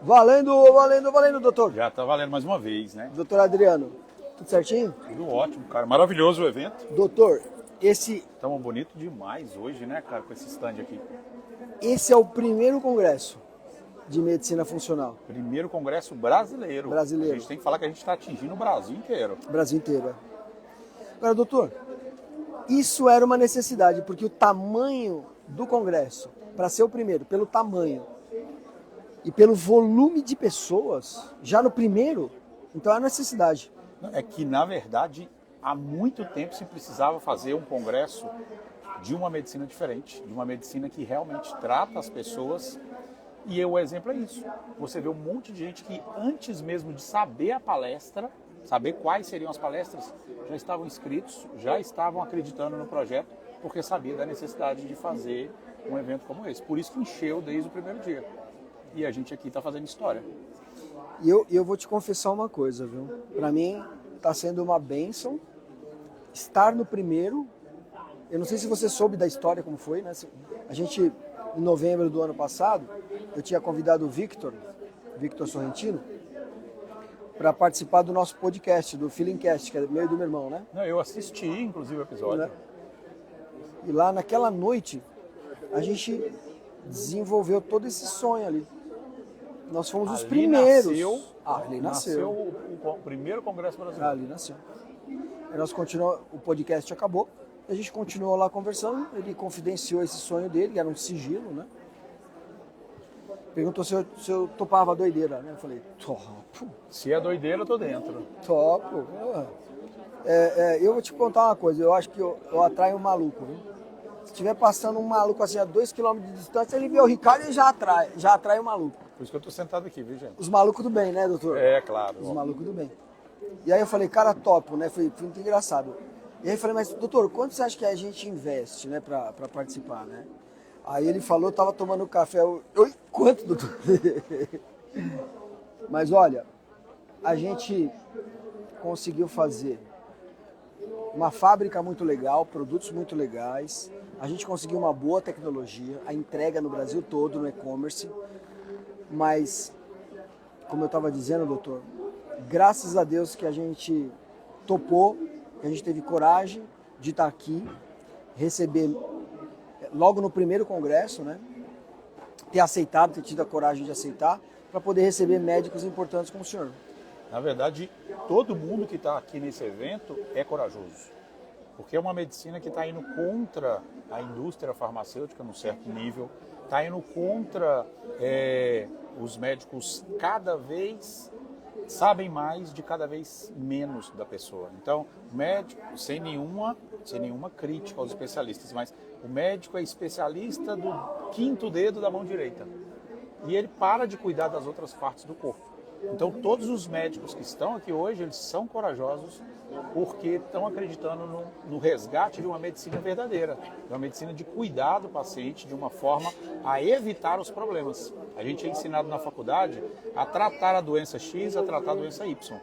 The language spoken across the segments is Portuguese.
Valendo, valendo, valendo, doutor. Já tá valendo mais uma vez, né? Doutor Adriano, tudo certinho? Tudo ótimo, cara. Maravilhoso o evento. Doutor, esse Estamos bonito demais hoje, né, cara, com esse stand aqui. é o primeiro congresso de medicina funcional. Primeiro congresso brasileiro. Brasileiro. A gente tem que falar que a gente está atingindo o Brasil inteiro. Brasil inteiro. Agora, doutor, isso era uma necessidade, porque o tamanho do congresso, para ser o primeiro, pelo tamanho e pelo volume de pessoas, já no primeiro, então é a necessidade. É que, na verdade, há muito tempo se precisava fazer um congresso de uma medicina diferente, de uma medicina que realmente trata as pessoas. E o exemplo é isso. Você vê um monte de gente que, antes mesmo de saber a palestra, saber quais seriam as palestras, já estavam inscritos, já estavam acreditando no projeto, porque sabia da necessidade de fazer um evento como esse. Por isso que encheu desde o primeiro dia. E a gente aqui está fazendo história. E eu vou te confessar uma coisa, viu? Para mim, está sendo uma bênção estar no primeiro. Eu não sei se você soube da história, como foi, né? A gente, em novembro do ano passado, eu tinha convidado o Victor Sorrentino, para participar do nosso podcast, do Feelingcast, que é meu e do meu irmão, né? Não, eu assisti, inclusive, o episódio. E lá, naquela noite, a gente desenvolveu todo esse sonho ali. Nós fomos os primeiros. Ali nasceu. O primeiro congresso brasileiro. Ali nasceu. Aí nós continuamos, o podcast acabou, a gente continuou lá conversando, ele confidenciou esse sonho dele, que era um sigilo, né? Perguntou se eu topava a doideira, né? Eu falei, topo. Se é doideira, eu tô dentro. Topo. Eu vou te contar uma coisa, eu acho que eu atraio um maluco, viu? Se estiver passando um maluco assim a 2 km de distância, ele vê o Ricardo e já atrai o maluco. Por isso que eu tô sentado aqui, viu, gente? Os malucos do bem, né, doutor? É, claro. Os malucos do bem. E aí eu falei, cara, topo, né? Foi muito engraçado. E aí eu falei, mas doutor, quanto você acha que a gente investe, né, pra participar, né? Aí ele falou, tava tomando café. Oi, quanto, doutor? Mas olha, a gente conseguiu fazer uma fábrica muito legal, produtos muito legais. A gente conseguiu uma boa tecnologia, a entrega no Brasil todo, no e-commerce. Mas, como eu estava dizendo, doutor, graças a Deus que a gente topou, que a gente teve coragem de estar aqui, receber logo no primeiro congresso, né? Ter aceitado, ter tido a coragem de aceitar, para poder receber médicos importantes como o senhor. Na verdade, todo mundo que está aqui nesse evento é corajoso. Porque é uma medicina que está indo contra a indústria farmacêutica num certo nível, está indo contra os médicos cada vez sabem mais de cada vez menos da pessoa. Então, o médico, sem nenhuma crítica aos especialistas, mas o médico é especialista do 5º dedo da mão direita. E ele para de cuidar das outras partes do corpo. Então, todos os médicos que estão aqui hoje, eles são corajosos porque estão acreditando no resgate de uma medicina verdadeira, de uma medicina de cuidar do paciente de uma forma a evitar os problemas. A gente é ensinado na faculdade a tratar a doença X, a tratar a doença Y.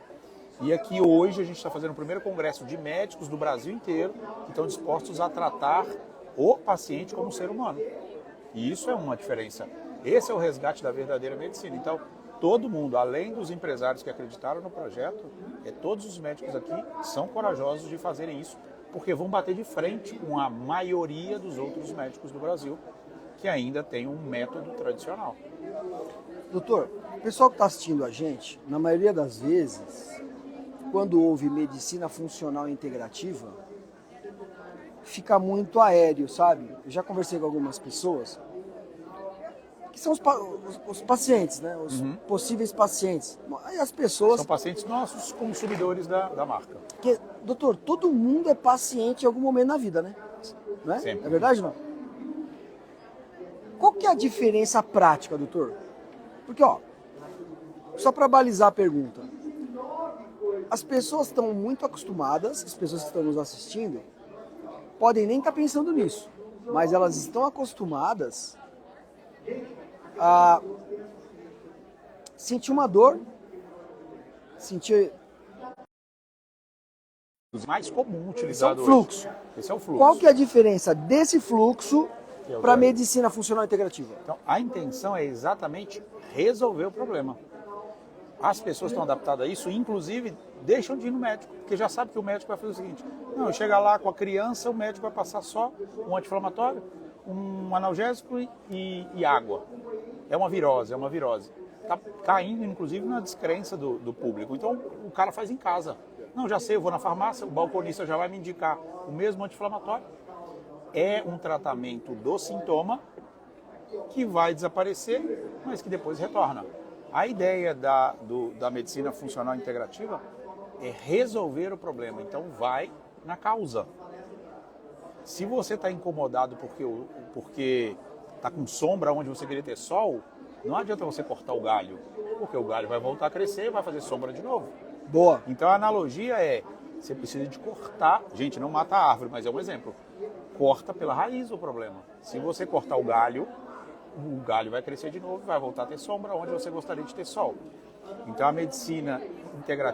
E aqui hoje a gente está fazendo o primeiro congresso de médicos do Brasil inteiro que estão dispostos a tratar o paciente como ser humano. E isso é uma diferença. Esse é o resgate da verdadeira medicina. Então, todo mundo, além dos empresários que acreditaram no projeto, todos os médicos aqui são corajosos de fazerem isso, porque vão bater de frente com a maioria dos outros médicos do Brasil, que ainda tem um método tradicional. Doutor, o pessoal que está assistindo a gente, na maioria das vezes, quando houve medicina funcional integrativa, fica muito aéreo, sabe? Eu já conversei com algumas pessoas que são os pacientes, né? Os possíveis pacientes. Aí as pessoas... São pacientes nossos consumidores da marca. Porque, doutor, todo mundo é paciente em algum momento na vida, né? Não é? Sempre. É verdade, não? Qual que é a diferença prática, doutor? Porque, ó, só para balizar a pergunta, as pessoas estão muito acostumadas, as pessoas que estão nos assistindo, podem nem estar pensando nisso, mas elas estão acostumadas a sentir uma dor, sentir... Os mais comum Esse é utilizado o fluxo. hoje. Esse é o fluxo. Qual que é a diferença desse fluxo Que é o para a que- medicina funcional integrativa? Então, a intenção é exatamente resolver o problema. As pessoas estão adaptadas a isso, inclusive deixam de ir no médico, porque já sabe que o médico vai fazer o seguinte: não, chega lá com a criança, o médico vai passar só um anti-inflamatório, um analgésico e água. É uma virose, é uma virose. Está caindo, inclusive, na descrença do público. Então, o cara faz em casa. Não, já sei, eu vou na farmácia, o balconista já vai me indicar o mesmo anti-inflamatório. É um tratamento do sintoma que vai desaparecer, mas que depois retorna. A ideia da medicina funcional integrativa é resolver o problema. Então, vai na causa. Se você está incomodado porque está com sombra onde você queria ter sol, não adianta você cortar o galho, porque o galho vai voltar a crescer e vai fazer sombra de novo. Boa. Então a analogia é, você precisa de cortar, gente, não mata a árvore, mas é um exemplo. Corta pela raiz o problema. Se você cortar o galho vai crescer de novo e vai voltar a ter sombra onde você gostaria de ter sol. Então a medicina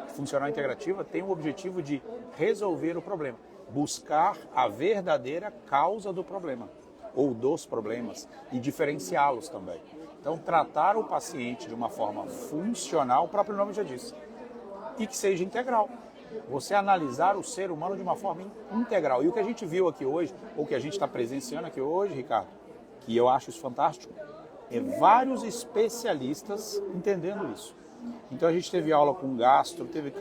funcional integrativa tem o objetivo de resolver o problema, buscar a verdadeira causa do problema, ou dos problemas, e diferenciá-los também. Então tratar o paciente de uma forma funcional, o próprio nome já disse, e que seja integral. Você analisar o ser humano de uma forma integral. E o que a gente viu aqui hoje, ou que a gente está presenciando aqui hoje, Ricardo, que eu acho isso fantástico, é vários especialistas entendendo isso. Então a gente teve aula com gastro, teve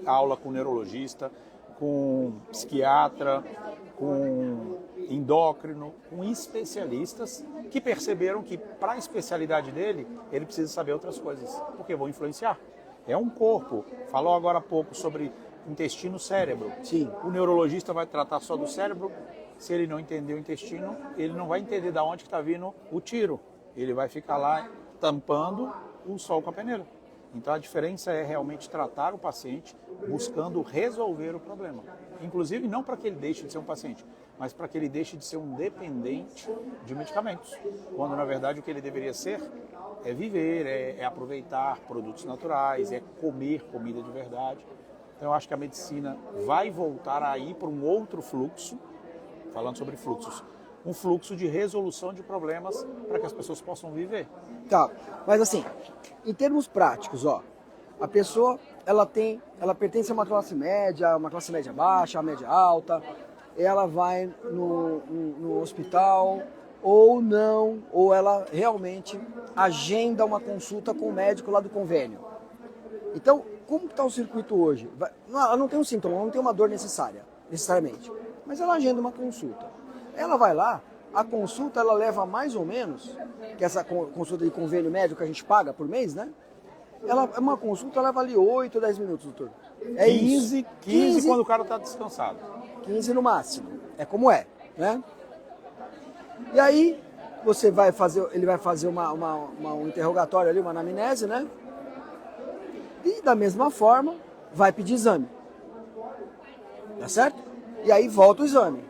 aula com neurologista, com psiquiatra, com endócrino, com especialistas que perceberam que para a especialidade dele, ele precisa saber outras coisas, porque vão influenciar. É um corpo. Falou agora há pouco sobre intestino-cérebro. Sim. O neurologista vai tratar só do cérebro. Se ele não entender o intestino, ele não vai entender de onde está vindo o tiro. Ele vai ficar lá tampando o sol com a peneira. Então a diferença é realmente tratar o paciente buscando resolver o problema. Inclusive não para que ele deixe de ser um paciente, mas para que ele deixe de ser um dependente de medicamentos. Quando na verdade o que ele deveria ser é viver, é aproveitar produtos naturais, é comer comida de verdade. Então eu acho que a medicina vai voltar a ir para um outro fluxo, falando sobre fluxos, um fluxo de resolução de problemas para que as pessoas possam viver. Tá, mas assim, em termos práticos, ó, a pessoa, ela pertence a uma classe média baixa, a média alta, ela vai no hospital ou não, ou ela realmente agenda uma consulta com o médico lá do convênio. Então, como está o circuito hoje? Ela não tem um sintoma, ela não tem uma dor necessariamente, mas ela agenda uma consulta. Ela vai lá, a consulta ela leva mais ou menos, que essa consulta de convênio médico que a gente paga por mês, né? Uma consulta leva ali 8, 10 minutos, doutor. É 15 quando o cara está descansado. 15 no máximo. É como é, né? E aí, ele vai fazer um interrogatório ali, uma anamnese, né? E da mesma forma, vai pedir exame. Tá certo? E aí volta o exame.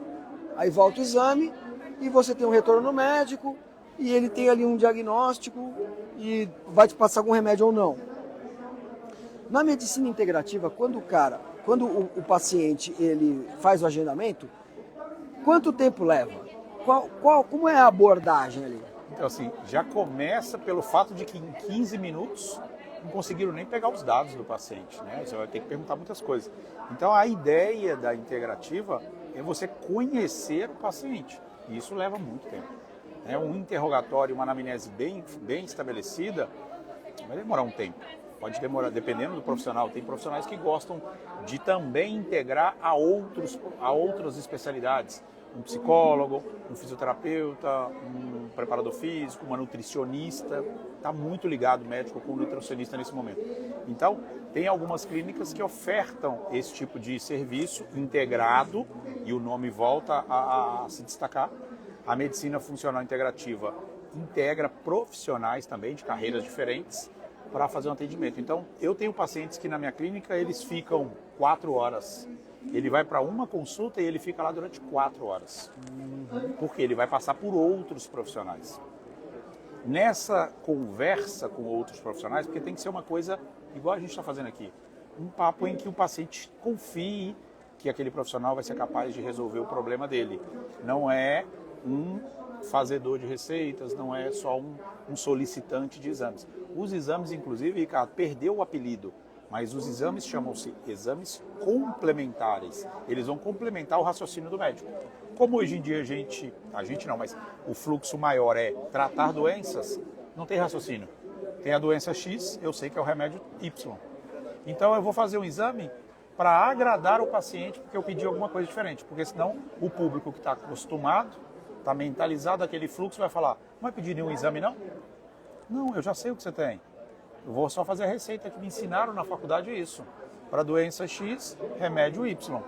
E você tem um retorno no médico e ele tem ali um diagnóstico e vai te passar algum remédio ou não. Na medicina integrativa, quando o paciente ele faz o agendamento, quanto tempo leva? Como é a abordagem ali? Então assim, já começa pelo fato de que em 15 minutos não conseguiram nem pegar os dados do paciente, né? Você vai ter que perguntar muitas coisas. Então a ideia da integrativa é você conhecer o paciente. E isso leva muito tempo. Um interrogatório, uma anamnese bem estabelecida, vai demorar um tempo. Pode demorar, dependendo do profissional. Tem profissionais que gostam de também integrar a outras especialidades. Um psicólogo, um fisioterapeuta, um preparador físico, uma nutricionista. Está muito ligado médico com o nutricionista nesse momento. Então, tem algumas clínicas que ofertam esse tipo de serviço integrado, e o nome volta a se destacar. A medicina funcional integrativa integra profissionais também de carreiras diferentes para fazer um atendimento. Então, eu tenho pacientes que na minha clínica eles ficam 4 horas. Ele vai para uma consulta e ele fica lá durante 4 horas. Porque ele vai passar por outros profissionais. Nessa conversa com outros profissionais, porque tem que ser uma coisa igual a gente está fazendo aqui. Um papo em que o paciente confie que aquele profissional vai ser capaz de resolver o problema dele. Não é fazedor de receitas, não é só um solicitante de exames. Os exames, inclusive, Ricardo, perdeu o apelido, mas os exames chamam-se exames complementares. Eles vão complementar o raciocínio do médico. Como hoje em dia a gente não, mas o fluxo maior é tratar doenças, não tem raciocínio. Tem a doença X, eu sei que é o remédio Y. Então eu vou fazer um exame para agradar o paciente, porque eu pedi alguma coisa diferente. Porque senão o público que está acostumado, está mentalizado aquele fluxo, vai falar, não vai pedir nenhum exame não? Não, eu já sei o que você tem. Eu vou só fazer a receita que me ensinaram na faculdade isso. Para doença X, remédio Y.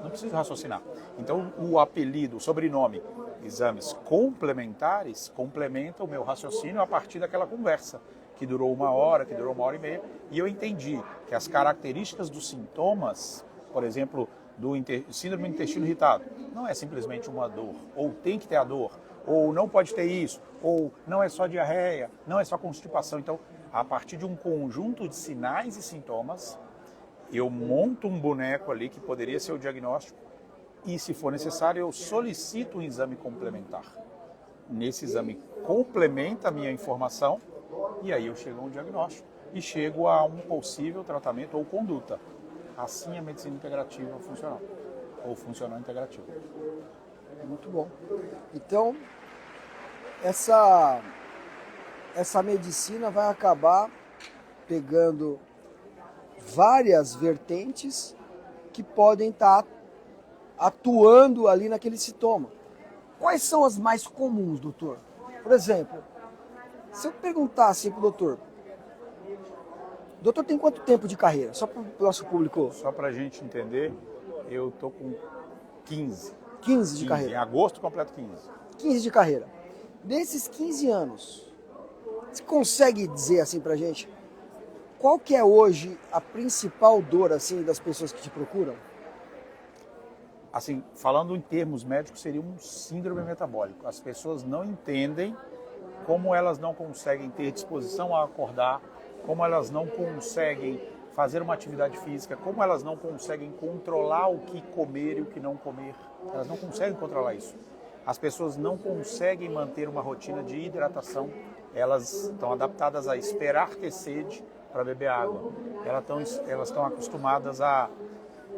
Não preciso raciocinar. Então o apelido, o sobrenome, exames complementares, complementa o meu raciocínio a partir daquela conversa, que durou 1 hora, que durou 1h30, e eu entendi que as características dos sintomas, por exemplo, do síndrome do intestino irritado, não é simplesmente uma dor, ou tem que ter a dor, ou não pode ter isso, ou não é só diarreia, não é só constipação. Então, a partir de um conjunto de sinais e sintomas, eu monto um boneco ali que poderia ser o diagnóstico e, se for necessário, eu solicito um exame complementar. Nesse exame complementa a minha informação e aí eu chego a um diagnóstico e chego a um possível tratamento ou conduta. Assim a medicina integrativa funcional, ou funcional integrativa. Muito bom. Então, essa medicina vai acabar pegando várias vertentes que podem estar atuando ali naquele sintoma. Quais são as mais comuns, doutor? Por exemplo, se eu perguntasse para o doutor tem quanto tempo de carreira? Só para o nosso público. Só para a gente entender, eu estou com 15. 15 de carreira. Em agosto completo 15. 15 de carreira. Desses 15 anos, você consegue dizer assim pra gente, qual que é hoje a principal dor assim das pessoas que te procuram? Assim, falando em termos médicos, seria um síndrome metabólico. As pessoas não entendem como elas não conseguem ter disposição a acordar, como elas não conseguem fazer uma atividade física, como elas não conseguem controlar o que comer e o que não comer. Elas não conseguem controlar isso. As pessoas não conseguem manter uma rotina de hidratação. Elas estão adaptadas a esperar ter sede para beber água. Elas estão acostumadas a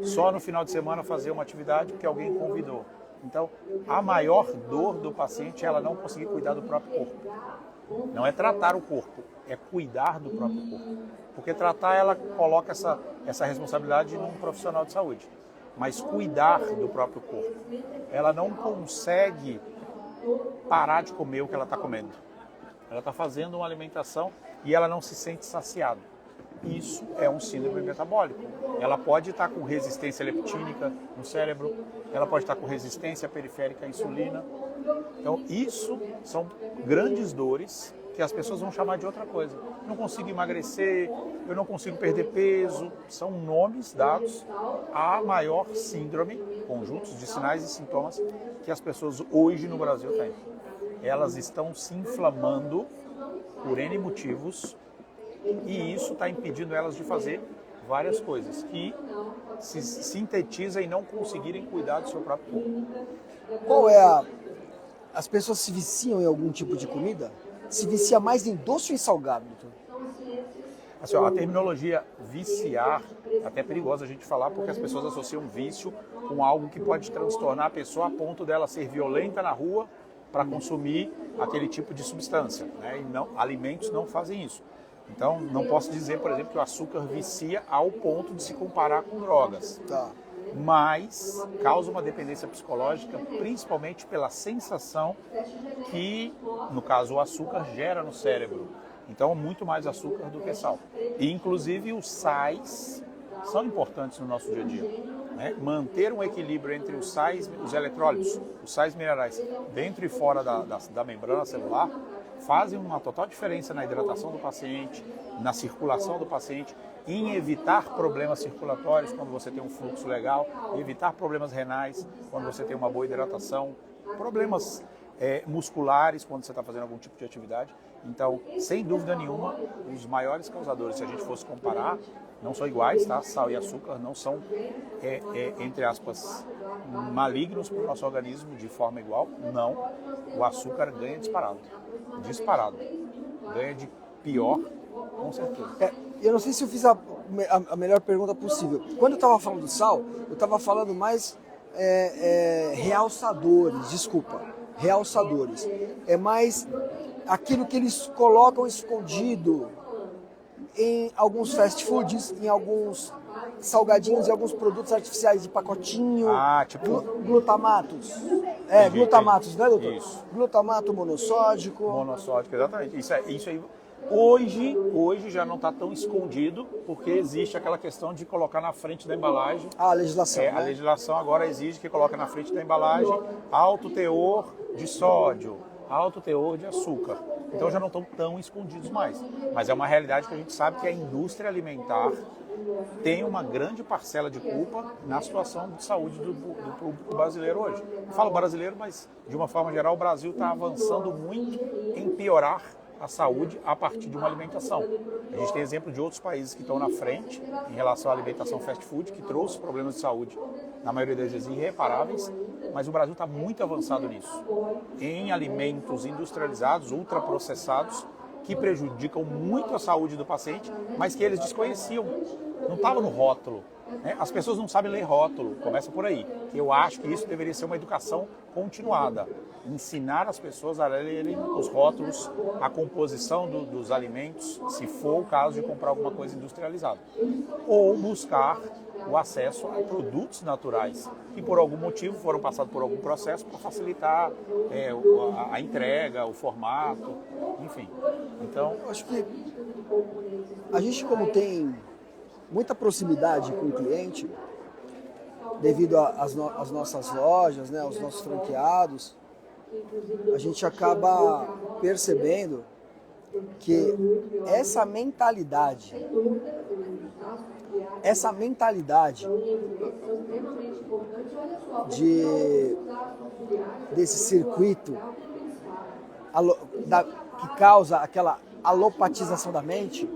só no final de semana fazer uma atividade porque alguém convidou. Então, a maior dor do paciente é ela não conseguir cuidar do próprio corpo. Não é tratar o corpo, é cuidar do próprio corpo. Porque tratar, ela coloca essa responsabilidade num profissional de saúde. Mas cuidar do próprio corpo, ela não consegue parar de comer o que ela está comendo. Ela está fazendo uma alimentação e ela não se sente saciada. Isso é um síndrome metabólico. Ela pode estar com resistência leptínica no cérebro, ela pode estar com resistência periférica à insulina. Então, isso são grandes dores que as pessoas vão chamar de outra coisa. Não consigo emagrecer, eu não consigo perder peso. São nomes dados à maior síndrome, conjuntos de sinais e sintomas que as pessoas hoje no Brasil têm. Elas estão se inflamando por N motivos e isso está impedindo elas de fazer várias coisas que se sintetizam em não conseguirem cuidar do seu próprio corpo. Qual é As pessoas se viciam em algum tipo de comida? Se vicia mais em doce ou em salgado, doutor? Assim, ó, a terminologia viciar é até perigosa a gente falar porque as pessoas associam vício com algo que pode transtornar a pessoa a ponto dela ser violenta na rua para consumir aquele tipo de substância, né? E não, alimentos não fazem isso. Então, não posso dizer, por exemplo, que o açúcar vicia ao ponto de se comparar com drogas. Tá. Mas causa uma dependência psicológica, principalmente pela sensação que, no caso, o açúcar gera no cérebro. Então, muito mais açúcar do que sal. E, inclusive, os sais são importantes no nosso dia a dia, né? Manter um equilíbrio entre os sais, os eletrólitos, os sais minerais, dentro e fora da membrana celular, fazem uma total diferença na hidratação do paciente, na circulação do paciente, em evitar problemas circulatórios quando você tem um fluxo legal, evitar problemas renais quando você tem uma boa hidratação, problemas musculares quando você está fazendo algum tipo de atividade. Então, sem dúvida nenhuma, os maiores causadores, se a gente fosse comparar, não são iguais, tá? Sal e açúcar não são, entre aspas, malignos para o nosso organismo de forma igual. Não. O açúcar ganha disparado. Disparado. Ganha de pior, com certeza. Eu não sei se eu fiz a melhor pergunta possível. Quando eu estava falando do sal, eu estava falando mais realçadores, desculpa. Realçadores. É mais aquilo que eles colocam escondido em alguns fast foods, em alguns salgadinhos e alguns produtos artificiais de pacotinho. Tipo... glutamatos. Glutamatos, né, doutor? Isso. Glutamato monossódico. Monossódico, exatamente. Isso aí. Hoje já não está tão escondido, porque existe aquela questão de colocar na frente da embalagem. A legislação, né? A legislação agora exige que coloque na frente da embalagem alto teor de sódio, alto teor de açúcar. Então já não estão tão escondidos mais. Mas é uma realidade que a gente sabe que a indústria alimentar tem uma grande parcela de culpa na situação de saúde do público brasileiro hoje. Eu falo brasileiro, mas de uma forma geral o Brasil está avançando muito em piorar a saúde a partir de uma alimentação. A gente tem exemplo de outros países que estão na frente em relação à alimentação fast food, que trouxe problemas de saúde, na maioria das vezes irreparáveis, mas o Brasil está muito avançado nisso. Em alimentos industrializados, ultraprocessados, que prejudicam muito a saúde do paciente, mas que eles desconheciam. Não estava no rótulo. Né? As pessoas não sabem ler rótulo, começa por aí. Eu acho que isso deveria ser uma educação continuada. Ensinar as pessoas a lerem os rótulos, a composição dos alimentos, se for o caso de comprar alguma coisa industrializada. Ou buscar o acesso a produtos naturais, que por algum motivo foram passados por algum processo para facilitar a entrega, o formato, enfim. Então, eu acho que a gente, como tem muita proximidade com o cliente, devido às nossas lojas, né, aos nossos franqueados, a gente acaba percebendo que essa mentalidade desse circuito que causa aquela alopatização da mente,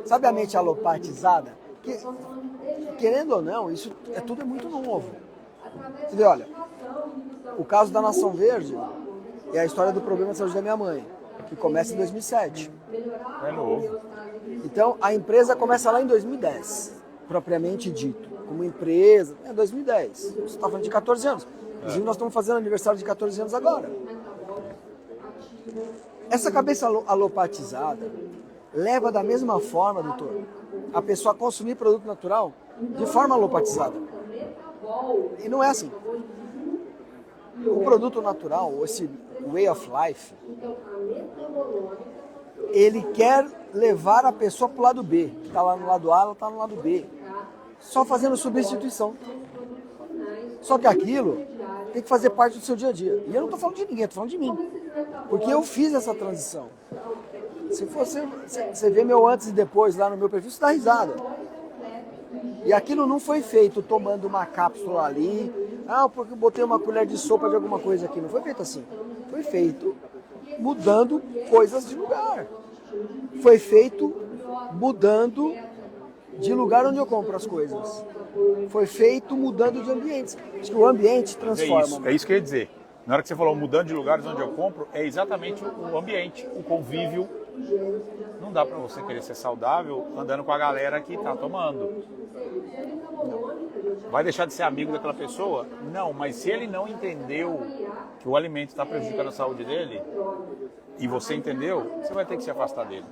sabe a mente alopatizada? Que, querendo ou não, isso tudo é muito novo. Você vê, olha, o caso da Nação Verde é a história do problema de saúde da minha mãe, que começa em 2007. É novo. Então, a empresa começa lá em 2010, propriamente dito. Como empresa, 2010. Você está falando de 14 anos. Inclusive, nós estamos fazendo aniversário de 14 anos agora. Essa cabeça alopatizada leva da mesma forma, doutor, a pessoa a consumir produto natural de forma alopatizada. E não é assim. O produto natural, esse way of life, ele quer levar a pessoa para o lado B. Que está lá no lado A, ela está no lado B. Só fazendo substituição. Só que aquilo tem que fazer parte do seu dia a dia. E eu não estou falando de ninguém, estou falando de mim. Porque eu fiz essa transição. Se você vê meu antes e depois lá no meu perfil, você dá risada. E aquilo não foi feito tomando uma cápsula ali, porque eu botei uma colher de sopa de alguma coisa aqui. Não foi feito assim. Foi feito mudando coisas de lugar. Foi feito mudando de lugar onde eu compro as coisas. Foi feito mudando de ambientes. Acho que o ambiente transforma. É isso que eu ia dizer. Na hora que você falou mudando de lugares onde eu compro, é exatamente o ambiente, o convívio. Não dá para você querer ser saudável andando com a galera que está tomando. Vai deixar de ser amigo daquela pessoa? Não, mas se ele não entendeu que o alimento está prejudicando a saúde dele, e você entendeu, você vai ter que se afastar dele.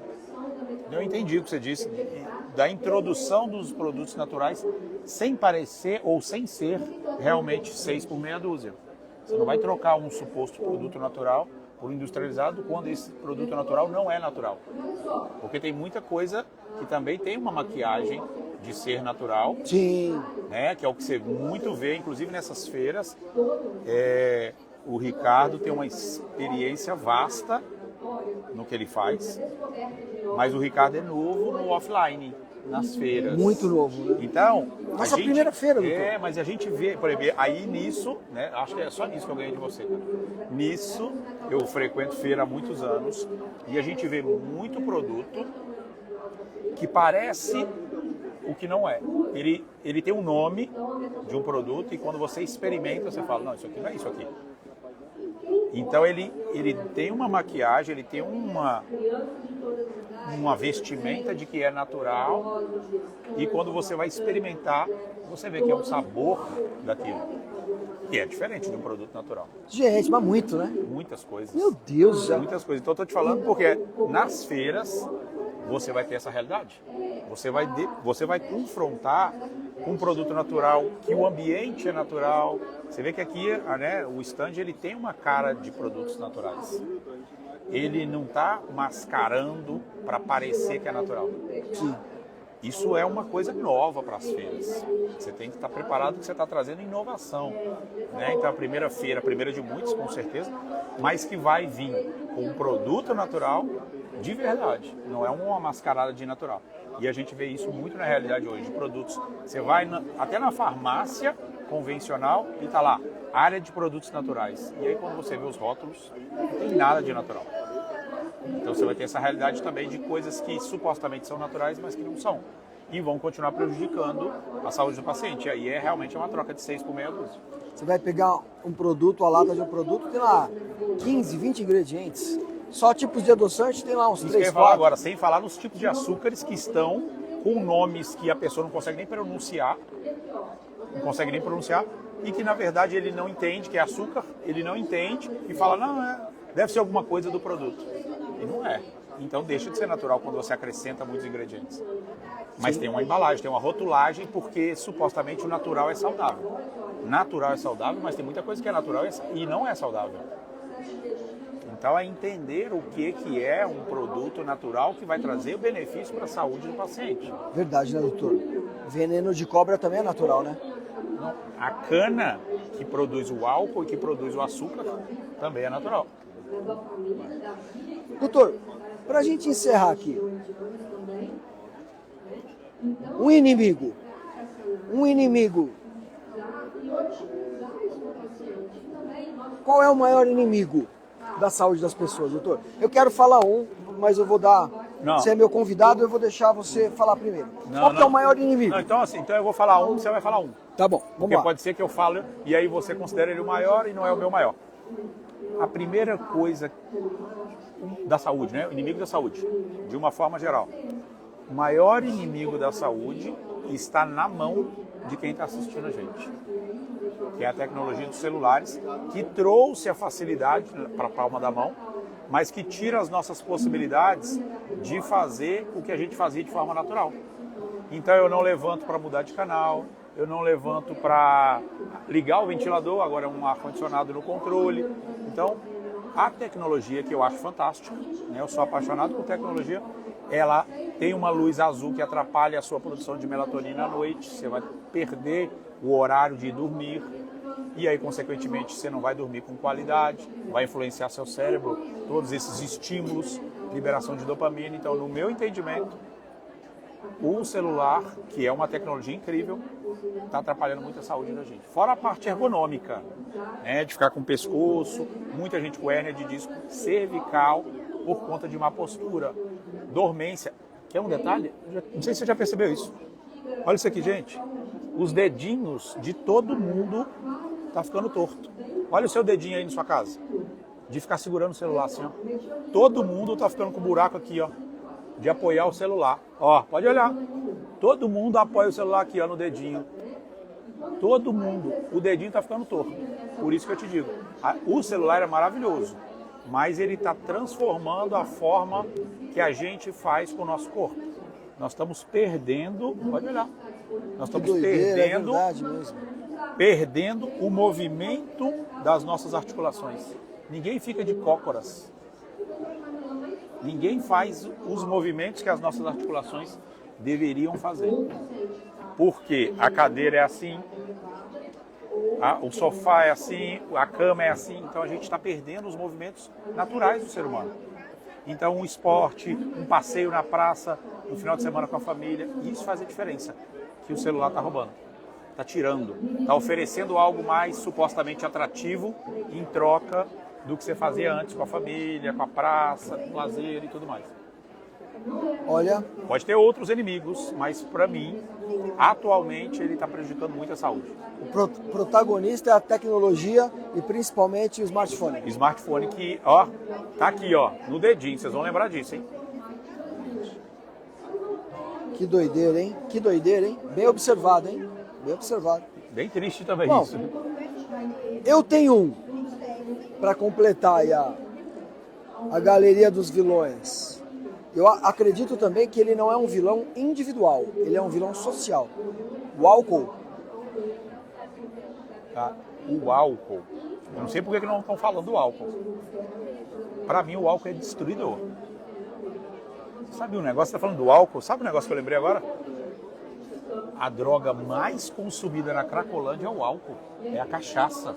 Eu entendi o que você disse, da introdução dos produtos naturais sem parecer ou sem ser realmente 6 por meia dúzia. Você não vai trocar um suposto produto natural por industrializado quando esse produto natural não é natural. Porque tem muita coisa que também tem uma maquiagem de ser natural. Sim. Né, que é o que você muito vê, inclusive nessas feiras. O Ricardo tem uma experiência vasta no que ele faz, mas o Ricardo é novo no offline. nas feiras. Muito novo, né? Então, Nossa primeira feira, doutor. mas a gente vê, por exemplo, aí nisso, né? Acho que é só nisso que eu ganhei de você, cara. Nisso, eu frequento feira há muitos anos e a gente vê muito produto que parece o que não é. Ele tem um nome de um produto e quando você experimenta, você fala, não, isso aqui não é isso aqui. Então ele tem uma maquiagem, ele tem uma vestimenta de que é natural e quando você vai experimentar, você vê que é um sabor daquilo. Que é diferente de um produto natural. Gente, mas muito, né? Muitas coisas. Meu Deus, já. Muitas coisas. Então eu estou te falando porque nas feiras você vai ter essa realidade. Você vai confrontar um produto natural, que o ambiente é natural. Você vê que aqui, né, o stand ele tem uma cara de produtos naturais. Ele não está mascarando para parecer que é natural. Sim. Isso é uma coisa nova para as feiras. Você tem que estar preparado que você está trazendo inovação. Né? Então a primeira feira, a primeira de muitos, com certeza, mas que vai vir com um produto natural de verdade. Não é uma mascarada de natural. E a gente vê isso muito na realidade hoje, de produtos. Você vai até na farmácia convencional e está lá, área de produtos naturais. E aí quando você vê os rótulos, não tem nada de natural. Então você vai ter essa realidade também de coisas que supostamente são naturais, mas que não são. E vão continuar prejudicando a saúde do paciente. E aí realmente uma troca de 6 por meia dúzia. Você vai pegar um produto, a lata de um produto, tem lá 15, 20 ingredientes. Só tipos de adoçante tem lá uns 3, 4. Isso que eu ia falar agora, sem falar nos tipos de açúcares que estão com nomes que a pessoa não consegue nem pronunciar. E que na verdade ele não entende que é açúcar, ele não entende e fala, não, deve ser alguma coisa do produto. E não é. Então deixa de ser natural quando você acrescenta muitos ingredientes. Mas tem uma embalagem, tem uma rotulagem, porque supostamente o natural é saudável. Natural é saudável, mas tem muita coisa que é natural e não é saudável. Então é entender o que é um produto natural que vai trazer benefício para a saúde do paciente. Verdade, né, doutor? Veneno de cobra também é natural, né? Não. A cana que produz o álcool e que produz o açúcar também é natural. Doutor, para a gente encerrar aqui, um inimigo, qual é o maior inimigo da saúde das pessoas, doutor? Eu quero falar um, mas eu vou dar, você é meu convidado, eu vou deixar você falar primeiro. Qual que é o maior inimigo? Não, então assim, então eu vou falar um, você vai falar um. Tá bom, vamos Porque lá. pode ser que eu fale e aí você considera ele o maior e não é o meu maior. A primeira coisa da saúde, né? O inimigo da saúde, de uma forma geral. O maior inimigo da saúde está na mão de quem está assistindo a gente. Que é a tecnologia dos celulares, que trouxe a facilidade para a palma da mão, mas que tira as nossas possibilidades de fazer o que a gente fazia de forma natural. Então eu não levanto para mudar de canal, eu não levanto para ligar o ventilador, agora é um ar-condicionado no controle. Então, a tecnologia, que eu acho fantástica, né? Eu sou apaixonado por tecnologia, ela tem uma luz azul que atrapalha a sua produção de melatonina à noite, você vai perder o horário de dormir, e aí, consequentemente, você não vai dormir com qualidade, vai influenciar seu cérebro, todos esses estímulos, liberação de dopamina. Então, no meu entendimento, o celular, que é uma tecnologia incrível, está atrapalhando muito a saúde da gente. Fora a parte ergonômica, né, de ficar com o pescoço, muita gente com hérnia de disco cervical por conta de má postura, dormência. Quer um detalhe? Não sei se você já percebeu isso. Olha isso aqui, gente. Os dedinhos de todo mundo tá ficando torto. Olha o seu dedinho aí na sua casa, de ficar segurando o celular assim, ó. Todo mundo tá ficando com buraco aqui, ó, de apoiar o celular. Ó, pode olhar. Todo mundo apoia o celular aqui, ó, no dedinho. Todo mundo. O dedinho tá ficando torto. Por isso que eu te digo, o celular é maravilhoso, mas ele está transformando a forma que a gente faz com o nosso corpo. Nós estamos perdendo, pode olhar, nós estamos perdendo o movimento das nossas articulações. Ninguém fica de cócoras. Ninguém faz os movimentos que as nossas articulações deveriam fazer. Porque a cadeira é assim, o sofá é assim, a cama é assim, então a gente está perdendo os movimentos naturais do ser humano. Então um esporte, um passeio na praça, no final de semana com a família. Isso faz a diferença que o celular está roubando. Está tirando, está oferecendo algo mais supostamente atrativo em troca do que você fazia antes com a família, com a praça, com o lazer e tudo mais. Olha, Pode ter outros inimigos, mas para mim, atualmente, ele está prejudicando muito a saúde. o protagonista é a tecnologia e principalmente o smartphone. Smartphone que, ó, tá aqui, ó, no dedinho, vocês vão lembrar disso, hein? Que doideira, hein? Que doideira, hein? Bem observado, hein? Bem observado. Bem triste também Bom, isso. Eu tenho um para completar aí a galeria dos vilões. Eu acredito também que ele não é um vilão individual, ele é um vilão social. O álcool. Tá? O álcool. Eu não sei por que não estão falando do álcool. Para mim, o álcool é destruidor. Sabe o negócio? Você está falando do álcool? Sabe o negócio que eu lembrei agora? A droga mais consumida na Cracolândia é o álcool, é a cachaça.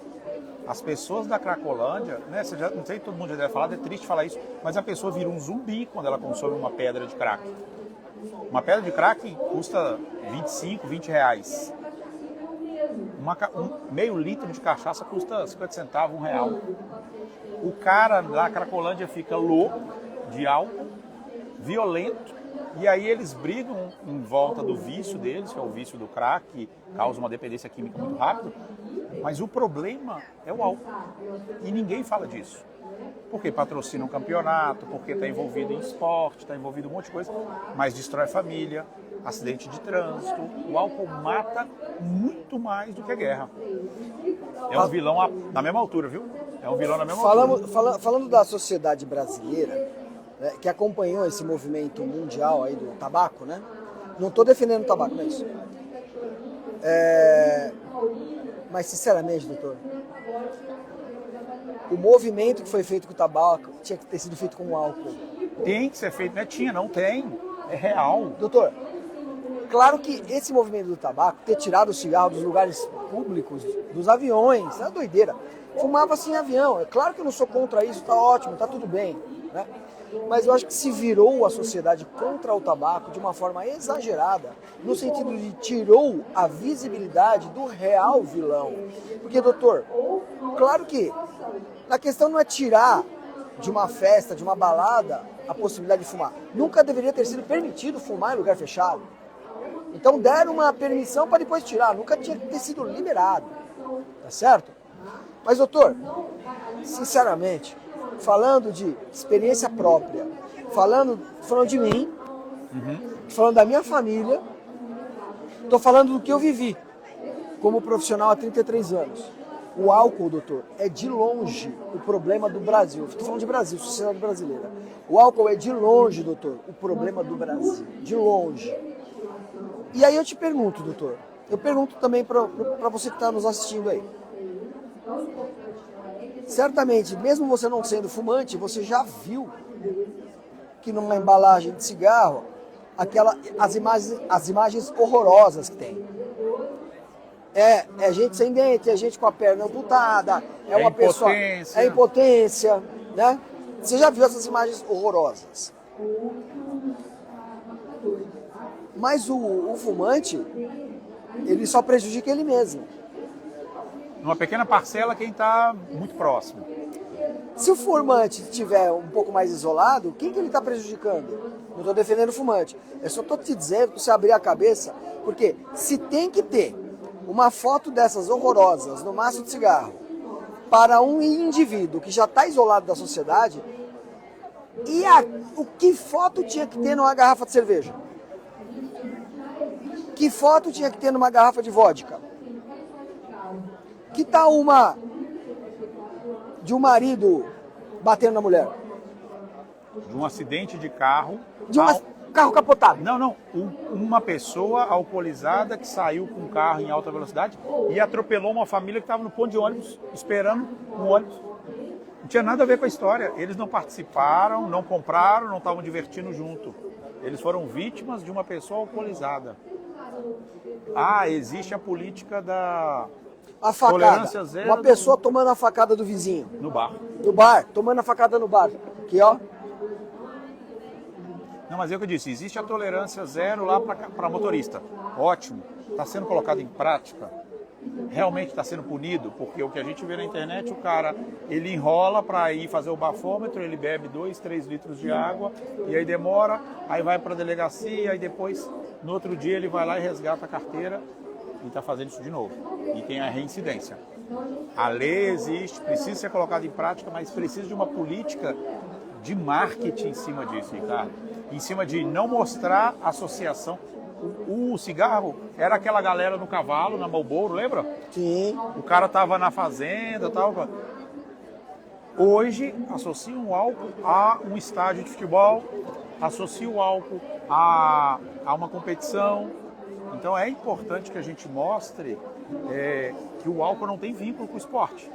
As pessoas da Cracolândia, né, você já, não sei se todo mundo já deve falar, é triste falar isso, mas a pessoa vira um zumbi quando ela consome uma pedra de crack. Uma pedra de crack custa 25, 20 reais. Meio litro de cachaça custa 50 centavos, R$1. O cara da Cracolândia fica louco de álcool, violento, e aí eles brigam em volta do vício deles, que é o vício do crack, que causa uma dependência química muito rápida. Mas o problema é o álcool. E ninguém fala disso. Porque patrocina um campeonato, porque está envolvido em esporte, está envolvido em um monte de coisa, mas destrói a família, acidente de trânsito. O álcool mata muito mais do que a guerra. É um vilão na mesma altura, viu? É um vilão na mesma altura. Falando da sociedade brasileira, né, que acompanhou esse movimento mundial aí do tabaco, né? Não estou defendendo o tabaco, não é isso. Mas, sinceramente, doutor, o movimento que foi feito com o tabaco tinha que ter sido feito com o álcool. Tem que ser feito, não é tinha, não tem. É real. Doutor, claro que esse movimento do tabaco, ter tirado o cigarro dos lugares públicos, dos aviões, é uma doideira. Fumava-se em avião. É claro que eu não sou contra isso, tá ótimo, tá tudo bem, né? Mas eu acho que se virou a sociedade contra o tabaco de uma forma exagerada, no sentido de tirou a visibilidade do real vilão. Porque, doutor, claro que a questão não é tirar de uma festa, de uma balada, a possibilidade de fumar. Nunca deveria ter sido permitido fumar em lugar fechado. Então deram uma permissão para depois tirar, nunca tinha que ter sido liberado. Tá certo? Mas, doutor, sinceramente, falando de experiência própria, falando de mim, falando da minha família, estou falando do que eu vivi como profissional há 33 anos. O álcool, doutor, é de longe o problema do Brasil. Estou falando de Brasil, sociedade brasileira. O álcool é de longe, doutor, o problema do Brasil. De longe. E aí eu te pergunto, doutor, eu pergunto também para você que está nos assistindo aí. Certamente, mesmo você não sendo fumante, você já viu que numa embalagem de cigarro, as imagens horrorosas que tem. É gente sem dente, é gente com a perna amputada, é uma pessoa... É impotência, né? Você já viu essas imagens horrorosas. Mas o fumante, ele só prejudica ele mesmo. Numa pequena parcela, quem está muito próximo. Se o fumante estiver um pouco mais isolado, quem que ele está prejudicando? Não estou defendendo o fumante. Eu só estou te dizendo para você abrir a cabeça, porque se tem que ter uma foto dessas horrorosas no maço de cigarro para um indivíduo que já está isolado da sociedade, o que foto tinha que ter numa garrafa de cerveja? Que foto tinha que ter numa garrafa de vodka? Que tal uma de um marido batendo na mulher? De um acidente de carro. De um carro capotado? Não. Uma pessoa alcoolizada que saiu com um carro em alta velocidade e atropelou uma família que estava no ponto de ônibus, esperando um ônibus. Não tinha nada a ver com a história. Eles não participaram, não compraram, não estavam divertindo junto. Eles foram vítimas de uma pessoa alcoolizada. Existe a política da... A facada. Uma pessoa tomando a facada do vizinho. No bar. No bar, tomando a facada no bar. Aqui, ó. Não, mas é o que eu disse, existe a tolerância zero lá para motorista. Ótimo, está sendo colocado em prática. Realmente está sendo punido, porque o que a gente vê na internet, o cara, ele enrola para ir fazer o bafômetro, ele bebe 2, 3 litros de água, e aí demora, aí vai para a delegacia, aí depois, no outro dia, ele vai lá e resgata a carteira e está fazendo isso de novo. E tem a reincidência. A lei existe, precisa ser colocada em prática, mas precisa de uma política de marketing em cima disso, Ricardo. Em cima de não mostrar associação. O cigarro era aquela galera no cavalo, na Marlboro, lembra? Sim. O cara estava na fazenda e tal. Hoje, associa o álcool a um estádio de futebol, associa o álcool a uma competição. Então é importante que a gente mostre que o álcool não tem vínculo com o esporte.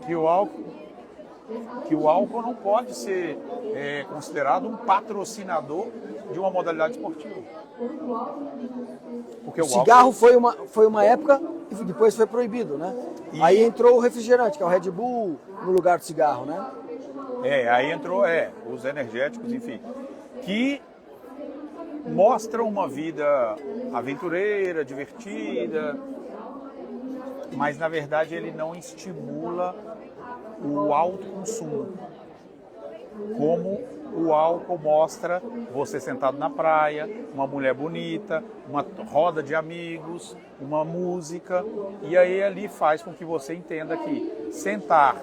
Que o álcool não pode ser considerado um patrocinador de uma modalidade esportiva. Porque o cigarro foi uma época e depois foi proibido, né? Aí entrou o refrigerante, que é o Red Bull, no lugar do cigarro, né? Aí entrou os energéticos, enfim, que mostram uma vida aventureira, divertida, mas na verdade ele não estimula o alto consumo, como o álcool mostra você sentado na praia, uma mulher bonita, uma roda de amigos, uma música, e aí ali faz com que você entenda que sentar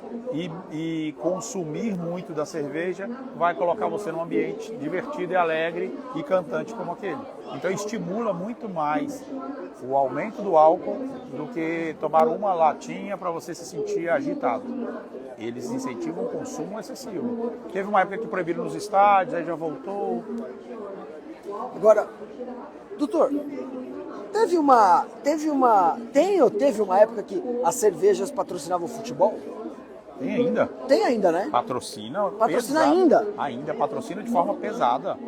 e consumir muito da cerveja vai colocar você num ambiente divertido e alegre e cantante como aquele. Então estimula muito mais o aumento do álcool do que tomar uma latinha para você se sentir agitado. Eles incentivam o consumo excessivo. Teve uma época que proibiram nos estádios, aí já voltou. Agora, doutor, teve uma época que as cervejas patrocinavam o futebol? Tem ainda. Tem ainda, né? Patrocina pesado. Ainda? Ainda, patrocina de forma pesada.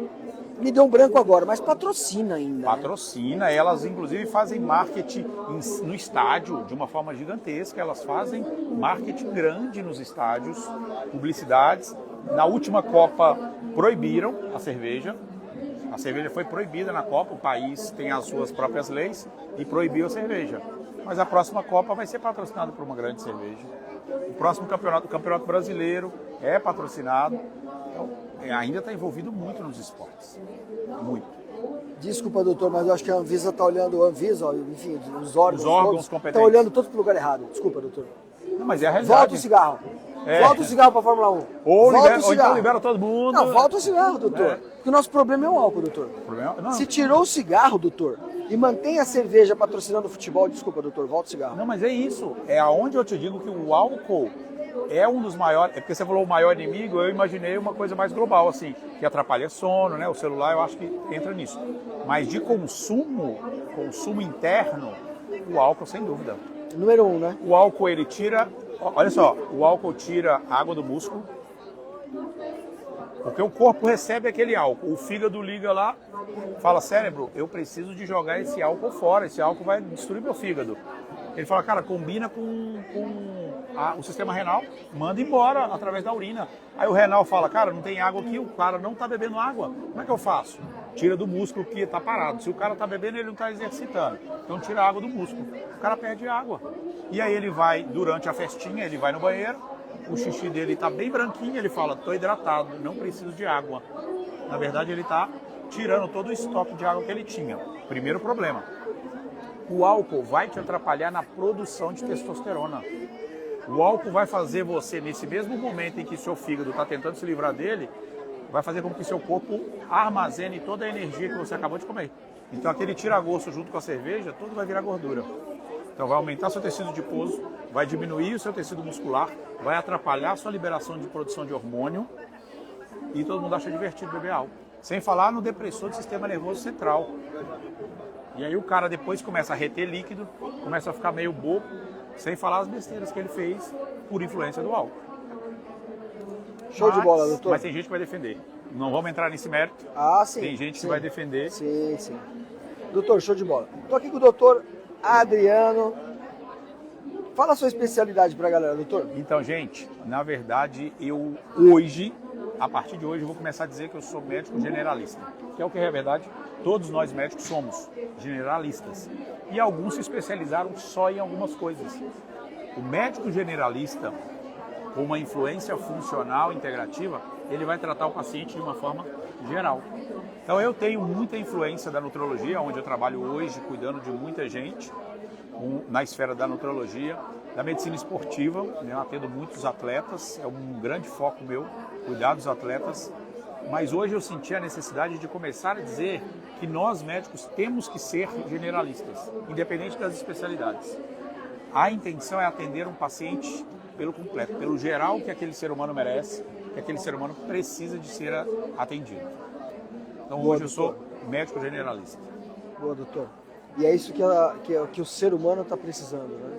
Me deu um branco agora, mas patrocina ainda. Patrocina, né? Elas inclusive fazem marketing no estádio de uma forma gigantesca, elas fazem marketing grande nos estádios, publicidades. Na última Copa proibiram a cerveja foi proibida na Copa, o país tem as suas próprias leis e proibiu a cerveja. Mas a próxima Copa vai ser patrocinada por uma grande cerveja. O próximo campeonato, o Campeonato Brasileiro, é patrocinado. Então, ainda está envolvido muito nos esportes. Muito. Desculpa, doutor, mas eu acho que a Anvisa está olhando, enfim, os órgãos competentes. Estão olhando todos para o lugar errado. Desculpa, doutor. Não, mas é a realidade. Volta o cigarro. Volta o cigarro para a Fórmula 1. Ou então libera todo mundo. Não, volta o cigarro, doutor. Porque o nosso problema é o álcool, doutor. Se tirou o cigarro, doutor, e mantém a cerveja patrocinando o futebol, desculpa, doutor, volta o cigarro. Não, mas é isso. É aonde eu te digo que o álcool é um dos maiores. É porque você falou o maior inimigo, eu imaginei uma coisa mais global, assim, que atrapalha sono, né? O celular eu acho que entra nisso. Mas de consumo interno, o álcool, sem dúvida. Número 1, né? O álcool, ele tira. Olha só, o álcool tira água do músculo. Porque o corpo recebe aquele álcool. O fígado liga lá, fala, cérebro, eu preciso de jogar esse álcool fora, esse álcool vai destruir meu fígado. Ele fala, cara, combina com o sistema renal, manda embora através da urina. Aí o renal fala, cara, não tem água aqui, o cara não está bebendo água. Como é que eu faço? Tira do músculo que está parado. Se o cara está bebendo, ele não está exercitando. Então tira a água do músculo. O cara perde água. E aí ele vai, durante a festinha, ele vai no banheiro, o xixi dele está bem branquinho, ele fala, estou hidratado, não preciso de água. Na verdade, ele está tirando todo o estoque de água que ele tinha. Primeiro problema. O álcool vai te atrapalhar na produção de testosterona. O álcool vai fazer você, nesse mesmo momento em que seu fígado está tentando se livrar dele, vai fazer com que seu corpo armazene toda a energia que você acabou de comer. Então aquele tira-gosto junto com a cerveja, tudo vai virar gordura. Então vai aumentar seu tecido adiposo, vai diminuir o seu tecido muscular, vai atrapalhar a sua liberação de produção de hormônio e todo mundo acha divertido beber álcool. Sem falar no depressor do sistema nervoso central. E aí o cara depois começa a reter líquido, começa a ficar meio bobo, sem falar as besteiras que ele fez por influência do álcool. Show de bola, doutor. Mas tem gente que vai defender. Não vamos entrar nesse mérito. Ah, sim. Tem gente que vai defender. Sim, sim. Doutor, show de bola. Estou aqui com o doutor Adriano. Fala a sua especialidade para a galera, doutor. Então, gente, na verdade, eu hoje a partir de hoje eu vou começar a dizer que eu sou médico generalista, que é o que é verdade, todos nós médicos somos generalistas. E alguns se especializaram só em algumas coisas. O médico generalista, com uma influência funcional integrativa, ele vai tratar o paciente de uma forma geral. Então eu tenho muita influência da nutrologia, onde eu trabalho hoje cuidando de muita gente, na esfera da nutrologia, da medicina esportiva, né, eu atendo muitos atletas, é um grande foco meu, cuidar dos atletas, mas hoje eu senti a necessidade de começar a dizer que nós médicos temos que ser generalistas, independente das especialidades. A intenção é atender um paciente pelo completo, pelo geral que aquele ser humano merece, que aquele ser humano precisa de ser atendido. Então Boa, hoje eu sou doutor. médico generalista. Boa, doutor. E é isso que o ser humano está precisando, né?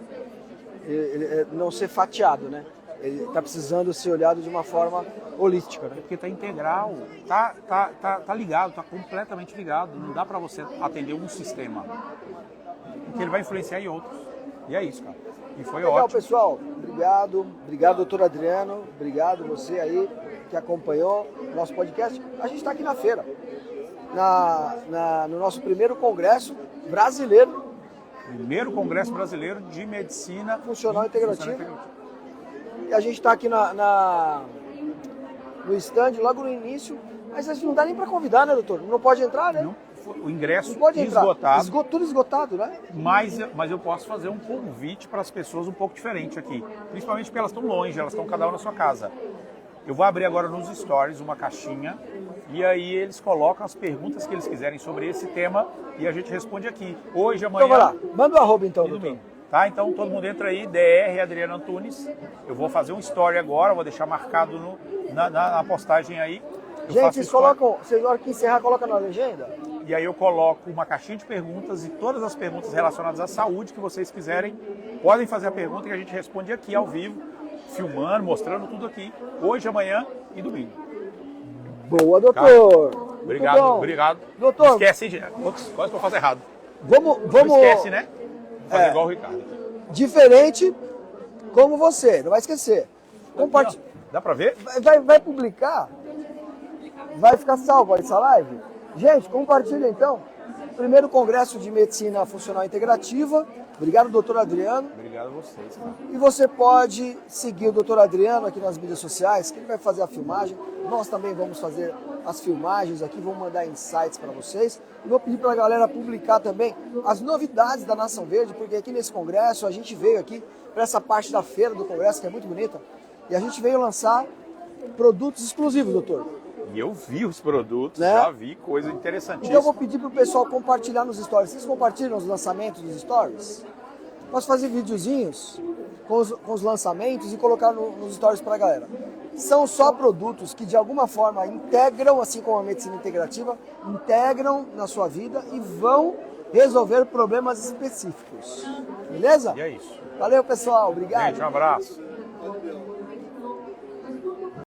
Ele não ser fatiado, né? Ele está precisando ser olhado de uma forma holística, né? Porque está integral, tá ligado, está completamente ligado. Não dá para você atender um sistema, porque ele vai influenciar em outros. E é isso, cara. E foi Legal, ótimo. pessoal. Obrigado, doutor Adriano. Obrigado você aí que acompanhou o nosso podcast. A gente está aqui na feira, no nosso primeiro congresso brasileiro. Primeiro Congresso Brasileiro de Medicina Funcional Integrativa. E a gente está aqui no stand, logo no início. Mas a gente não dá nem para convidar, né, doutor? Não pode entrar, né? Não, o ingresso Não pode entrar. esgotado. Tudo esgotado, né? Mas eu posso fazer um convite para as pessoas um pouco diferente aqui. Principalmente porque elas estão longe, elas estão cada uma na sua casa. Eu vou abrir agora nos stories uma caixinha e aí eles colocam as perguntas que eles quiserem sobre esse tema e a gente responde aqui. Hoje, amanhã... Então vai lá, manda o arroba então, e doutor. domingo. Tá? Então todo mundo entra aí, DR Adriano Antunes. Eu vou fazer um story agora, vou deixar marcado na postagem aí. Gente, vocês colocam, vocês na hora que encerrar, coloca na legenda. E aí eu coloco uma caixinha de perguntas e todas as perguntas relacionadas à saúde que vocês quiserem, podem fazer a pergunta que a gente responde aqui ao vivo, filmando, mostrando tudo aqui, hoje, amanhã e domingo. Boa, doutor. Obrigado, obrigado. Doutor. Não esquece de... Ops, quase que eu faço errado. Vamos... Não esquece, né? Vou fazer igual o Ricardo. Diferente como você, não vai esquecer. Compartilha. Dá pra ver? Vai publicar? Vai ficar salvo essa live? Gente, compartilha então. Primeiro Congresso de Medicina Funcional Integrativa. Obrigado, doutor Adriano. Obrigado a vocês, cara. E você pode seguir o doutor Adriano aqui nas mídias sociais, que ele vai fazer a filmagem. Nós também vamos fazer as filmagens aqui, vamos mandar insights para vocês. E vou pedir para a galera publicar também as novidades da Nação Verde, porque aqui nesse congresso a gente veio aqui para essa parte da feira do congresso, que é muito bonita, e a gente veio lançar produtos exclusivos, doutor. E eu vi os produtos, Né? já vi coisa interessantíssima. Então eu vou pedir para o pessoal compartilhar nos stories. Vocês compartilham os lançamentos dos stories? Posso fazer videozinhos com os lançamentos e colocar nos stories para a galera. São só produtos que de alguma forma integram, assim como a medicina integrativa, integram na sua vida e vão resolver problemas específicos. Beleza? E é isso. Valeu, pessoal. Obrigado. Gente, um abraço.